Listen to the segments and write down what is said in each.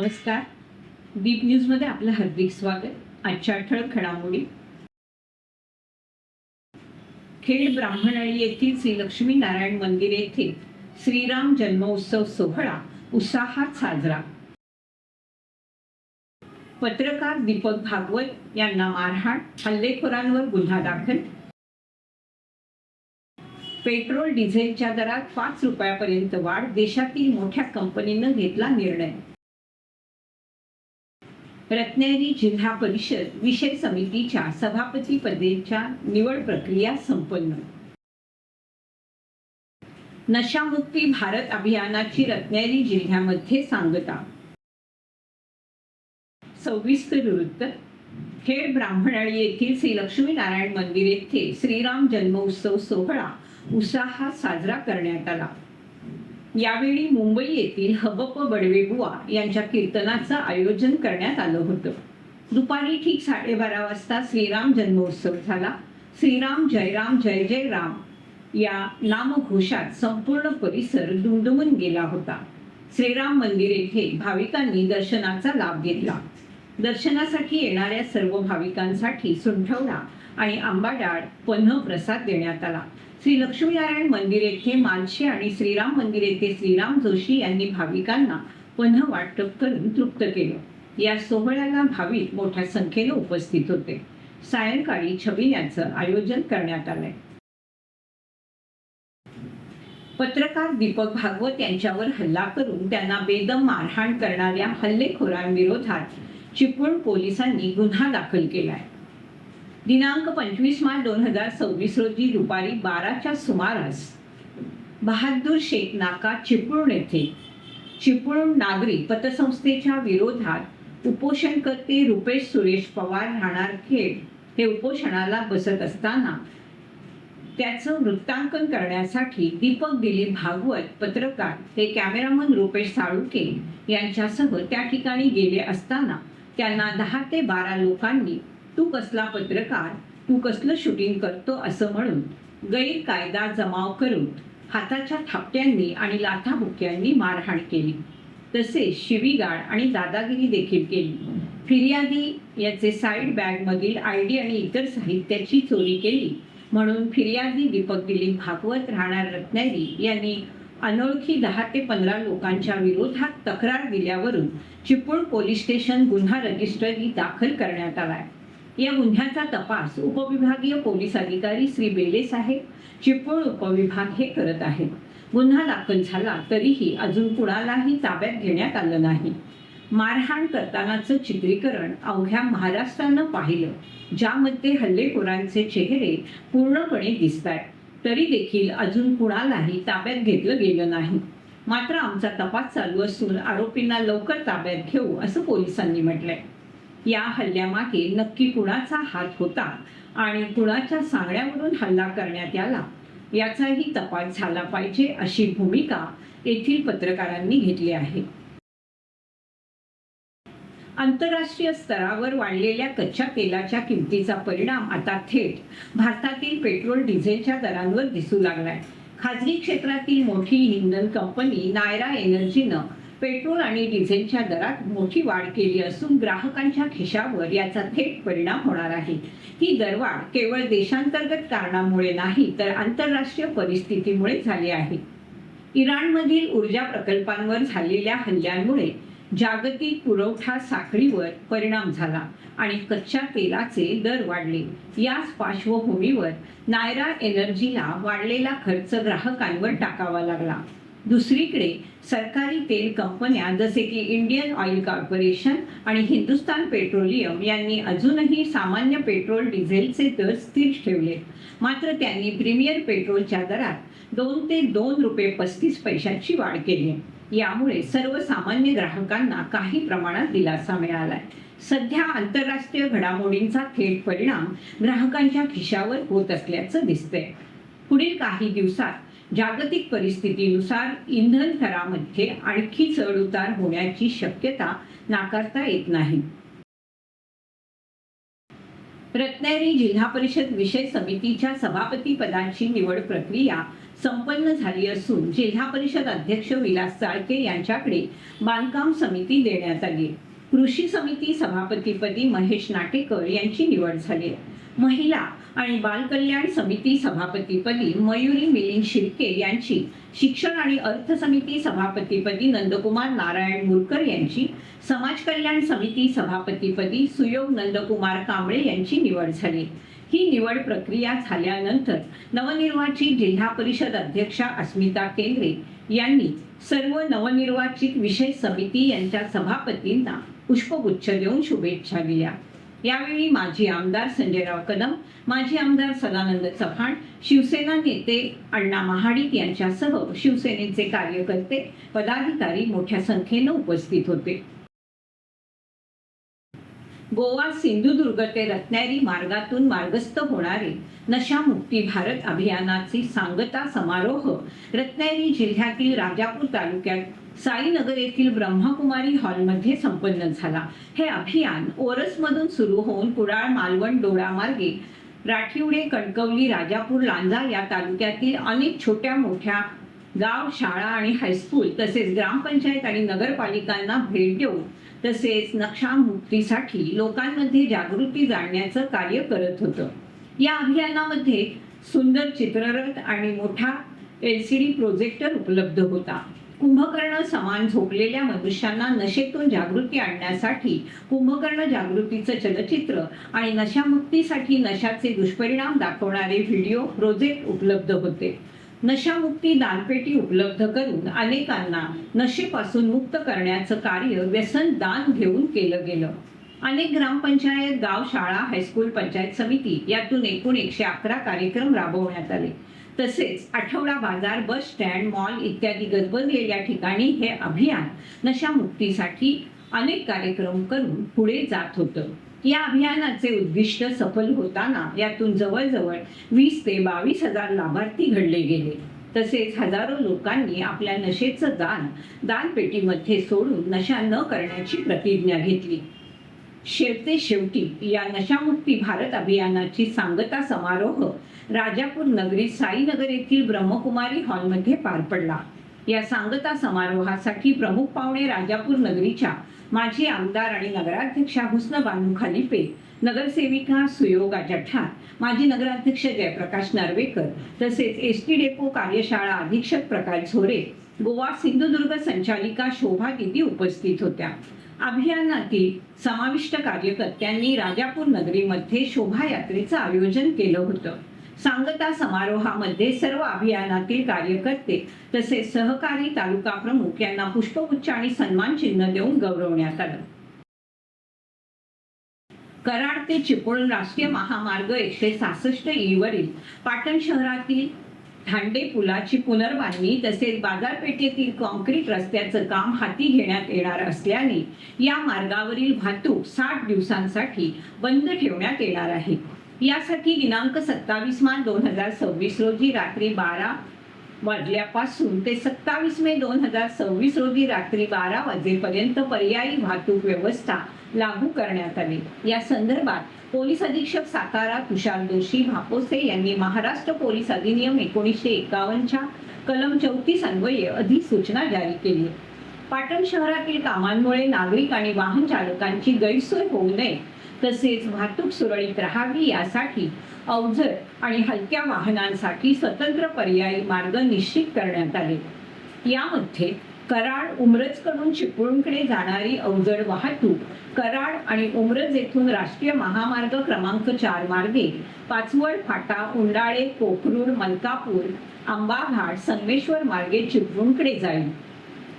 नमस्कार. दीप न्यूजमध्ये आपलं हार्दिक स्वागत. आजच्या ठळक घडामोडी. खेड ब्राह्मणळी येथील श्री लक्ष्मी नारायण मंदिर येथे श्रीराम जन्मोत्सव सोहळा उत्साहात साजरा. पत्रकार दीपक भागवत यांना मारहाण, हल्लेखोरांवर गुन्हा दाखल. पेट्रोल डिझेलच्या दरात 5 रुपयापर्यंत वाढ, देशातील मोठ्या कंपनीनं घेतला निर्णय. रत्नागिरी जिल्हा परिषद विषय समितीच्या सभापती पदाच्या निवड प्रक्रिया संपन्न. नशामुक्ती भारत अभियानाची रत्नागिरी जिल्ह्यामध्ये सांगता. सविस्तर वृत्त. खेड ब्राह्मणळी येथील श्री लक्ष्मी नारायण मंदिर येथे श्रीराम जन्मोत्सव सोहळा उत्साहात साजरा करण्यात आला. यावेळी मुंबई येथील हबप बडवेबुवा यांच्या कीर्तनाचं आयोजन करण्यात आलं होतं. दुपारी ठीक 12:30 वाजता श्रीराम जन्मोत्सव झाला. श्रीराम जय राम जय जय राम या नामघोषात संपूर्ण परिसर दुमदुमून गेला होता. श्रीराम मंदिर येथे भाविकांनी दर्शनाचा लाभ घेतला. दर्शनासाठी येणाऱ्या सर्व भाविकांसाठी सुंठवडा आणि आंबाडाळ पन्ह प्रसाद देण्यात आला. श्री लक्ष्मीनारायण मंदिर येथे मालशे आणि श्रीराम मंदिर येथे श्रीराम जोशी यांनी भाविकांना पन्ह वाटप करून तृप्त केलं. या सोहळ्याला भाविक मोठ्या संख्येने उपस्थित होते. सायंकाळी छबिन्याचं आयोजन करण्यात आलंय. पत्रकार दीपक भागवत यांच्यावर हल्ला करून त्यांना बेदम मारहाण करणाऱ्या हल्लेखोरांविरोधात चिपळूण पोलिसांनी गुन्हा दाखल केलाय. दिनांक 25 मार्च 2026 रोजी दुपारी 12च्या सुमारास बहादूर शेख नाका चिपळूण येथे चिपळूण नागरी पतसंस्थेच्या विरोधात उपोषणकर्ते रुपेश सुरेश पवार राहणार खेड हे उपोषणाला बसत असताना त्याचं वृत्तांकन करण्यासाठी दीपक दिलीप भागवत पत्रकार हे कॅमेरामन रुपेश साळुके यांच्यासह त्या ठिकाणी गेले असताना त्यांना 10 ते 12 लोकांनी तू कसला पत्रकार, तू कसलं शूटिंग करतो असं म्हणून गैरकायदा जमाव करून हाताच्या थापट्यांनी आणि लाथाबुक्यांनी मारहाण केली. तसेच शिवीगाळ आणि दादागिरी देखील केली. फिर्यादी याचे साईड बॅगमधील ID आणि इतर साहित्याची चोरी केली म्हणून फिर्यादी दीपक दिलीप भागवत राहणार रत्नागिरी यांनी अनोळखी 10 ते 15 लोकांच्या विरोधात तक्रार दिल्यावरून चिपळूण पोलीस स्टेशन गुन्हा रजिस्टरही दाखल करण्यात आलाय. या गुन्ह्याचा तपास उपविभागीय पोलीस अधिकारी श्री बेले साहेब चिपळूण उपविभाग हे करत आहेत. गुन्हा दाखल झाला तरीही अजून कुणालाही ताब्यात घेण्यात आलं नाही. मारहाण करतानाचं चित्रीकरण अवघ्या महाराष्ट्रानं पाहिलं, ज्यामध्ये हल्लेखोरांचे चेहरे पूर्णपणे दिसतायत. तरी देखील अजून कुणालाही ताब्यात घेतलं गेलं नाही. मात्र आमचा तपास चालू असून आरोपींना लवकर ताब्यात घेऊ असं पोलिसांनी म्हटलंय. या हल्ल्यामागे नक्की कुणाचा हात होता आणि कुणाच्या सांगण्यावरून हल्ला करण्यात आला याचाही तपास झाला पाहिजे अशी भूमिका येथील पत्रकारांनी घेतली आहे. आंतरराष्ट्रीय स्तरावर वाढलेल्या कच्च्या तेलाच्या किमतीचा परिणाम आता थेट भारतातील पेट्रोल डिझेलच्या दरांवर दिसू लागलाय. खाजगी क्षेत्रातील मोठी इंधन कंपनी नायरा एनर्जीनं पेट्रोल आणि डिझेलच्या दरात मोठी वाढ केली असून ग्राहकांच्या खिशावर याचा थेट परिणाम होणार आहे. ही दरवाढ केवळ देशांतर्गत कारणामुळे नाही तर आंतरराष्ट्रीय परिस्थितीमुळे झाली आहे. इराणमधील ऊर्जा प्रकल्पांवर झालेल्या हल्ल्यांमुळे जागतिक पुरवठा साखळीवर परिणाम झाला आणि कच्च्या तेलाचे दर वाढले. याच पार्श्वभूमीवर नायरा एनर्जीला वाढलेला खर्च ग्राहकांवर टाकावा लागला. दुसरीकडे सरकारी तेल कंपन्या जसे की इंडियन ऑइल कॉर्पोरेशन आणि हिंदुस्तान पेट्रोलियम यांनी अजूनही सामान्य पेट्रोल डिझेलचे दर स्थिर ठेवले. मात्र त्यांनी प्रीमियर पेट्रोलच्या दरात 2 ते 2 रुपये 35 पैशांची वाढ केली. यामुळे सर्वसामान्य ग्राहकांना काही प्रमाणात दिलासा मिळालाय. सध्या आंतरराष्ट्रीय घडामोडींचा थेट परिणाम ग्राहकांच्या खिशावर होत असल्याचं दिसतंय. पुढील काही दिवसात जागतिक परिस्थितीनुसार इंधन दरामध्ये आणखी चढउतार होण्याची शक्यता नाकारता येत नाही. रत्नागिरी जिल्हा परिषद विषय समितीच्या सभापती पदाची निवड प्रक्रिया संपन्न झाली असून जिल्हा परिषद अध्यक्ष विलास चाळके यांच्याकडे बांधकाम समिती देण्यात आली. कृषी समिती सभापतीपदी महेश नाटेकर यांची निवड झाली. महिला आणि बाल कल्याण समिती सभापतीपदी मयुरी मिलिंद शिर्के यांची, शिक्षण आणि अर्थ समिती सभापतीपदी नंदकुमार नारायण मुरकर यांची, समाज कल्याण समिती सभापतीपदी सुयोग नंदकुमार कांबळे यांची निवड झाली. ही निवड प्रक्रिया झाल्यानंतर नवनिर्वाचित जिल्हा परिषद अध्यक्षा अस्मिता केंद्रे यांनी सर्व नवनिर्वाचित विषय समिती यांच्या सभापतींना पुष्पगुच्छ देऊन शुभेच्छा दिल्या. यावेळी माजी आमदार संजयराव कदम, माजी आमदार सदानंद चव्हाण, शिवसेना नेते अण्णा महाडिक यांच्यासह शिवसेनेचे कार्यकर्ते, पदाधिकारी मोठ्या संख्येने उपस्थित होते. गोवा सिंधुदुर्ग ते रत्नागिरी मार्गातून मार्गस्थ होणारे नशामुक्ती भारत अभियानाची सांगता समारोह रत्नागिरी जिल्ह्यातील राजापूर तालुक्यात साईनगर येथील ब्रह्मकुमारी हॉलमध्ये संपन्न झाला. हे अभियान ओरसमधून सुरू होऊन कुडाळ, मालवण, डोळा मार्गे राठिवडे, कणकवली, राजापूर, लांजा या तालुक्यातील अनेक छोट्या मोठ्या गाव, शाळा आणि हायस्कूल तसेच ग्रामपंचायत आणि नगरपालिकांना भेट देऊन तसेच नशामुक्तीसाठी लोकांमध्ये जागृती जाणण्याचं कार्य करत होतं. या अभियानामध्ये सुंदर चित्ररथ आणि मोठा LCD प्रोजेक्टर उपलब्ध होता. कुंभकर्ण समान झोपलेल्या मनुष्यांना नशेतून जागृती आणण्यासाठी कुंभकर्ण जागृतीचं चलचित्र आणि नशामुक्तीसाठी नशाचे दुष्परिणाम दाखवणारे व्हिडिओ प्रोजेक्ट उपलब्ध होते. नशामुक्ती दानपेटी उपलब्ध करून अनेकांना नशेपासून मुक्त करण्याचं कार्य व्यसन दान घेऊन केलं गेलं. अनेक ग्रामपंचायत, गाव, शाळा, हायस्कूल, पंचायत समिती यातून एकूण 111 कार्यक्रम राबवण्यात आले. तसेच आठवडा बाजार, बस स्टँड, मॉल इत्यादी गजबजलेल्या ठिकाणी हे अभियान नशामुक्तीसाठी अनेक कार्यक्रम करून पुढे जात होतं. या अभियानाचे उद्दिष्ट सफल होताना यातून जवळजवळ 20 ते 22 हजार लाभार्थी घडले गेले. तसेच हजारो लोकांनी आपल्या नशेचं दानपेटीमध्ये सोडून नशा न करण्याची प्रतिज्ञा घेतली. शेवटी या नशामुक्ती भारत अभियानाची सांगता समारोह राजापूर नगरी साईनगर येथील ब्रह्मकुमारी हॉलमध्ये पार पडला. या सांगता समारोहासाठी प्रमुख पाहुणे राजापूर नगरीच्या माजी आमदार आणि नगराध्यक्षा हुस्नबानू खलिफे, नगरसेविका सुयोगा जठार, माजी नगराध्यक्ष जयप्रकाश नर्वेकर तसेच ST डेपो कार्यशाळा अधीक्षक प्रकाश झोरे, गोवा सिंधुदुर्ग संचालिका शोभा दिदी उपस्थित होत्या. अभियानातील समाविष्ट कार्यकर्त्यांनी राजापूर नगरीमध्ये शोभायात्रेचं आयोजन केलं होतं. सांगता समारोहामध्ये सर्व अभियानातील कार्यकर्ते तसेच सहकारी तालुका प्रमुख यांना पुष्पगुच्छ आणि सन्मान चिन्ह देऊन गौरवण्यात आलं. कराड ते चिपळूण राष्ट्रीय महामार्ग 166E वरील पाटण शहरातील धांडे पुलाची पुनर्बांधणी तसेच बाजारपेठेतील कॉन्क्रीट रस्त्याचं काम हाती घेण्यात येणार असल्याने या मार्गावरील वाहतूक 60 दिवसांसाठी बंद ठेवण्यात येणार आहे. यासाठी दिनांक 27 मार्च 2026 रोजी रात्री 12 वाजल्यापासून ते 27 मे 2026 रोजी रात्री 12 वाजेपर्यंत पर्यायी वाहतूक व्यवस्था लागू करण्यात आली. या संदर्भात पोलीस अधीक्षक सातारा तुषार दोशी भापोसे यांनी महाराष्ट्र पोलीस अधिनियम 1951च्या कलम 34 अन्वये अधिसूचना जारी केली. पाटण शहरातील कामांमुळे नागरिक आणि वाहन चालकांची गैरसोय होऊ नये तसेच वाहतूक सुरळीत राहावी यासाठी अवजड आणि हलक्या वाहनांसाठी स्वतंत्र पर्यायी मार्ग निश्चित करण्यात आले. यामध्ये कराड उमरजकडून चिपळूणकडे जाणारी अवजड वाहतूक कराड आणि उमरज येथून राष्ट्रीय महामार्ग क्रमांक 4 मार्गे पाचवड फाटा, उंडाळे, कोकरूड, मलकापूर, आंबाघाट, संगमेश्वर मार्गे चिपळूणकडे जाईल.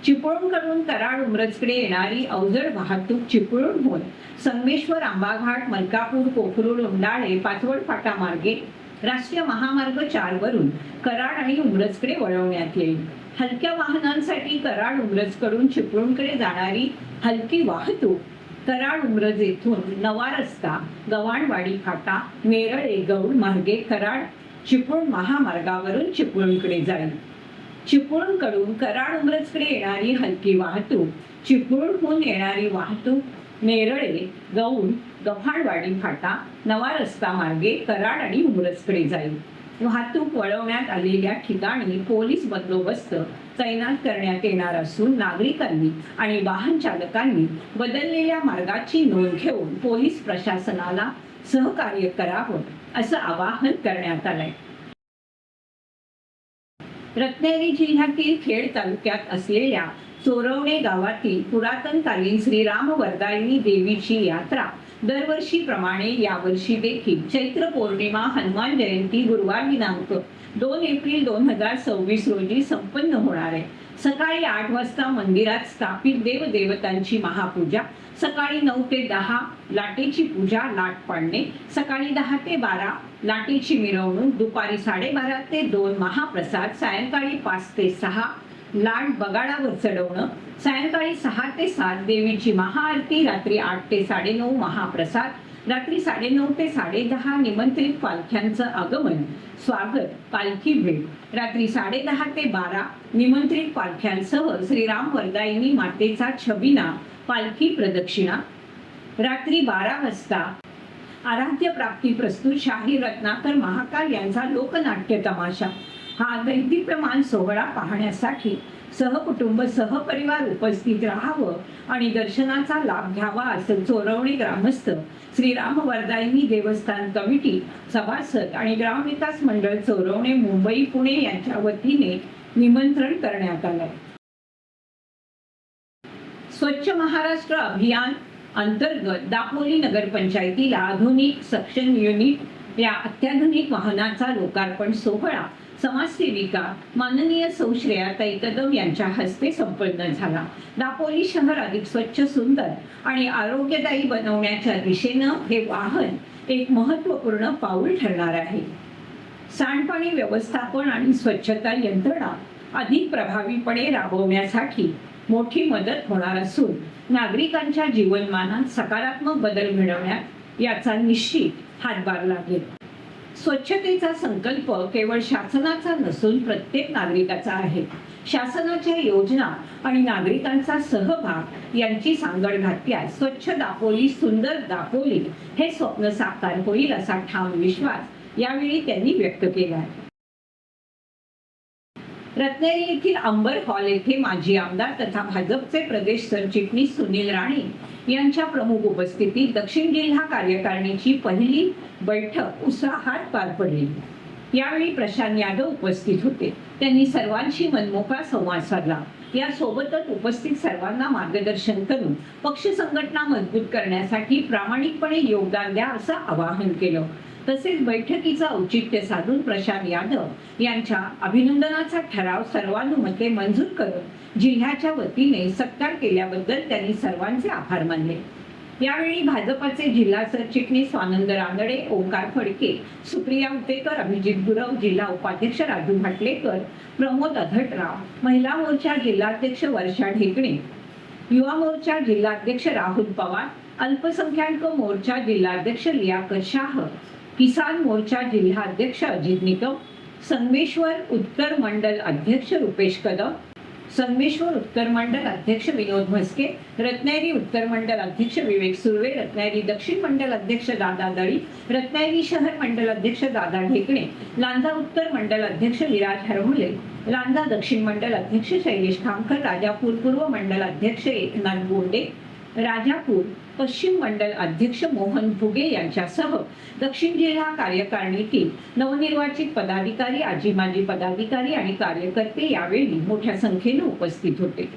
चिपळूणकडून कराड उमरजकडे येणारी अवजड वाहतूक चिपळूणहून संगमेश्वर, आंबाघाट, मलकापूर, कोकरूड, उंडाळे, पाचवड फाटा मार्गे राष्ट्रीय महामार्ग 4 वरून कराड आणि उमरजकडे वळवण्यात येईल. हलक्या वाहनांसाठी कराड उमरजकडून चिपळूणकडे जाणारी हलकी वाहतूक कराड उमरज येथून नवा रस्ता, गव्हाणवाडी फाटा, नेरळ गौड मार्गे कराड चिपळूण महामार्गावरून चिपळूणकडे जाईल. चिपळूणकडून कराड उमरजकडे येणारी हलकी वाहतूक, चिपळूणहून येणारी वाहतूक नेरळे, गौड, गव्हाणवाडी फाटा, नवा रस्ता मार्गे कराड आणि उमरजकडे जाईल. वाहतूक वळवण्यात आलेल्या ठिकाणी पोलीस बंदोबस्त तैनात करण्यात येणार असून नागरिकांनी आणि वाहन चालकांनी बदललेल्या मार्गाची नोंद घेऊन पोलीस प्रशासनाला सहकार्य करावं असं आवाहन करण्यात आलंय. रत्नागिरी जिल्ह्यातील खेड तालुक्यात असलेल्या चोरवणे गावातील पुरातनकालीन श्रीराम वरदायिनी देवीची यात्रा दरवर्षीप्रमाणे यावर्षी देखील चैत्र पौर्णिमा हनुमान जयंती गुरुवार दिनांक 2 एप्रिल 2026 रोजी संपन्न होणार आहे. सकाळी 8 वाजता मंदिरात स्थापित देवदेवतांची महापूजा, सकाळी 9 ते 10 लाटेची पूजा लाट पाडणे, सकाळी 10 ते 12 लाटेची मिरवणूक, दुपारी 12:30 ते 2 महाप्रसाद, सायंकाळी 5 ते 6 लाट बगाडावर चढवणं, सायंकाळी 6 ते 7 देवीची महाआरती, रात्री 8 ते 9:30 महाप्रसाद, रात्री 9:30 ते 10:30 निमंत्रित पालख्यांचं आगमन, स्वागत, पालखी भेट, रात्री 10:30 ते 12 निमंत्रित पालख्यांसह श्रीराम वरदायिनी मातेचा छबिना पालखी प्रदक्षिणा, रात्री 12 वाजता आराध्य प्राप्ती प्रस्तुत शाहीर रत्नाकर महाकाल यांचा लोकनाट्य तमाशा. हा दैदिप्यमान सोहळा पाहण्यासाठी सहकुटुंब सहपरिवार उपस्थित राहावं आणि दर्शनाचा लाभ घ्यावा असं चोरवणे ग्रामस्थ, श्रीराम वरदायिनी देवस्थान कमिटी सभासद आणि ग्रामविकास मंडळ चोरवणे मुंबई पुणे यांच्या वतीने निमंत्रण करण्यात आलंय. स्वच्छ महाराष्ट्र अभियान अंतर्गत दापोली नगरपंचायतीला आधुनिक सक्शन युनिट या अत्याधुनिक वाहनाचा लोकार्पण सोहळा समाजसेविका माननीय सौ श्रेयाताई कदम यांच्या हस्ते संपन्न झाला. दापोली शहर अधिक स्वच्छ, सुंदर आणि आरोग्यदायी बनवण्याच्या दिशेनं हे वाहन एक महत्त्वपूर्ण पाऊल ठरणार आहे. सांडपाणी व्यवस्थापन आणि स्वच्छता यंत्रणा अधिक प्रभावीपणे राबवण्यासाठी मोठी मदत होणार असून नागरिकांच्या जीवनमानात सकारात्मक बदल घडवण्यात याचा निश्चित हातभार लागेल. स्वच्छतेचा संकल्प केवळ शासनाचा नसून प्रत्येक नागरिकाचा आहे. शासनाच्या योजना आणि नागरिकांचा सहभाग यांची सांगड घातल्यास स्वच्छ दापोली, सुंदर दापोली हे स्वप्न साकार होईल असा ठाम विश्वास यावेळी त्यांनी व्यक्त केला. रत्नागिरी येथील अंबर हॉल येथे माजी आमदार तथा भाजपचे प्रदेश सरचिटणीस सुनील राणे यांच्या प्रमुख उपस्थितीत दक्षिण जिल्हा कार्यकारिणीची पहिली बैठक उत्साहात पार पडली. यावेळी प्रशांत यादव उपस्थित होते. त्यांनी सर्वांशी मनमोकळा संवाद साधला. यासोबतच उपस्थित सर्वांना मार्गदर्शन करून पक्ष संघटना मजबूत करण्यासाठी प्रामाणिकपणे योगदान द्या असं आवाहन केलं. तसेच बैठकीचं औचित्य साधून प्रशांत यादव यांच्या अभिनंदनाचा ठराव सर्वानुमते मंजूर करून जिल्ह्याच्या वतीने सत्कार केल्याबद्दल त्यांनी सर्वांचे आभार मानले. यावेळी भाजपचे जिल्हा सरचिटणीस स्वानंद रानडे, ओंकार फडके, सुप्रिया उतेकर, अभिजित गुरव, जिल्हा उपाध्यक्ष राजू भाटलेकर, प्रमोद अधटराव, महिला मोर्चा जिल्हाध्यक्ष वर्षा ढेकणे, युवा मोर्चा जिल्हाध्यक्ष राहुल पवार, अल्पसंख्याक मोर्चा जिल्हाध्यक्ष लियाकत शाह, किसान मोर्चा जिल्हाध्यक्ष अजित निकम, संगमेश्वर उत्तर मंडल अध्यक्ष रुपेश कदम, संगमेश्वर उत्तर मंडल अध्यक्ष विनोद म्हस्के, रत्नागिरी उत्तर मंडल अध्यक्ष विवेक सुर्वे, रत्नागिरी दक्षिण मंडल अध्यक्ष दादा दळी, रत्नागिरी शहर मंडल अध्यक्ष दादा ढेकणे, लांजा उत्तर मंडल अध्यक्ष विराज हरमुले, लांजा दक्षिण मंडल अध्यक्ष शैलेश खामकर, राजापूर पूर्व मंडल अध्यक्ष एकनाथ बोंडे, राजापूर पश्चिम मंडल अध्यक्ष मोहन फुगे यांच्यासह दक्षिण जिल्हा कार्यकारिणीतील नवनिर्वाचित पदाधिकारी, आजी माजी पदाधिकारी आणि कार्यकर्ते यावेळी मोठ्या संख्येने उपस्थित होते.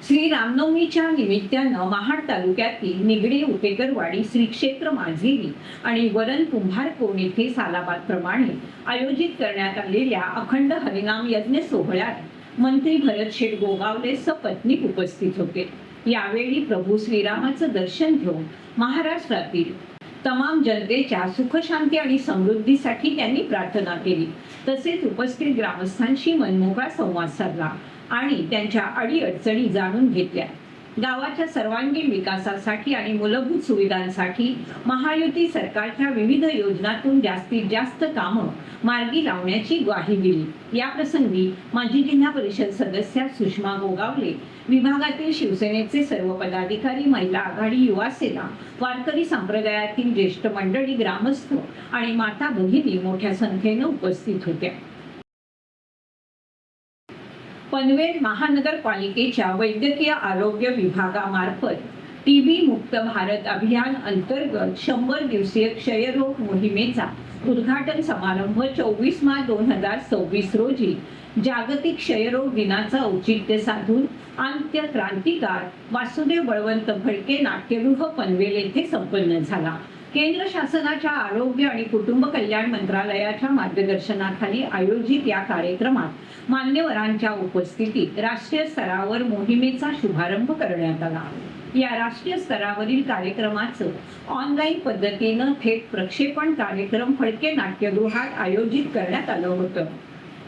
श्री रामनवमीच्या निमित्तानं महाड तालुक्यातील निगडी, उपेकरवाडी, श्री क्षेत्र माझेरी आणि वरण कुंभारकोण येथे सालाबादप्रमाणे आयोजित करण्यात आलेल्या अखंड हरिनाम यज्ञ सोहळ्यात मंत्री भरतशेठ गोगावले सपत्नीक उपस्थित होते. यावेळी प्रभू श्रीरामाचं दर्शन घेऊन महाराष्ट्रातील तमाम जनतेच्या सुखशांती आणि समृद्धीसाठी त्यांनी प्रार्थना केली. तसेच उपस्थित ग्रामस्थांशी मनमोकळा संवाद साधला आणि त्यांच्या अडीअडचणी जाणून घेतल्या. गावाच्या सर्वांगीण विकासासाठी आणि मूलभूत सुविधांसाठी महायुती सरकारच्या विविध योजनांतून जास्तीत जास्त कामं मार्गी लावण्याची ग्वाही दिली। या प्रसंगी माजी जिल्हा परिषद सदस्या सुषमा गोगावले, विभागातील शिवसेनेचे सर्व पदाधिकारी, महिला आघाडी, युवा सेना, वारकरी संप्रदायातील ज्येष्ठ मंडळी, ग्रामस्थ आणि माता भगिनी मोठ्या संख्येने उपस्थित होत्या। पनवेल महानगरपालिकेच्या वैद्यकीय आरोग्य विभागामार्फत टीबी मुक्त भारत अभियान अंतर्गत 100 दिवसीय क्षयरोग मोहिमेचा उद्घाटन समारंभ 24 मार्च 2026 रोजी जागतिक क्षयरोग दिनाचं औचित्य साधून अंत्य क्रांतिकार वासुदेव बळवंत फडके नाट्यगृह पनवेल येथे संपन्न झाला। केंद्र शासनाच्या आरोग्य आणि कुटुंब कल्याण मंत्रालयाच्या मार्गदर्शनाखाली आयोजित या कार्यक्रमात मान्यवरांच्या उपस्थितीत राष्ट्रीय स्तरावर मोहिमेचा शुभारंभ करण्यात आला। या राष्ट्रीय स्तरावरील कार्यक्रमाचं ऑनलाईन पद्धतीनं थेट प्रक्षेपण कार्यक्रम फडके नाट्यगृहात आयोजित करण्यात आलं होतं।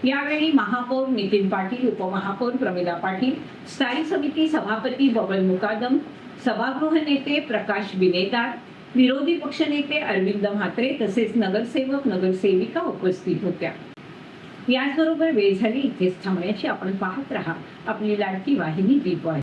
यावेळी महापौर नितीन पाटील, उपमहापौर प्रमिला पाटील, स्थायी समिती सभापती बबन मुकादम, सभागृह नेते प्रकाश बिनेदार, विरोधी पक्षनेते अरविंद म्हात्रे तसेच नगरसेवक नगरसेविका उपस्थित होत्या। याचबरोबर वेळ झाली इथेच थांबण्याची। आपण पाहत राहा आपली लाडकी वाहिनी दीपवाहिनी।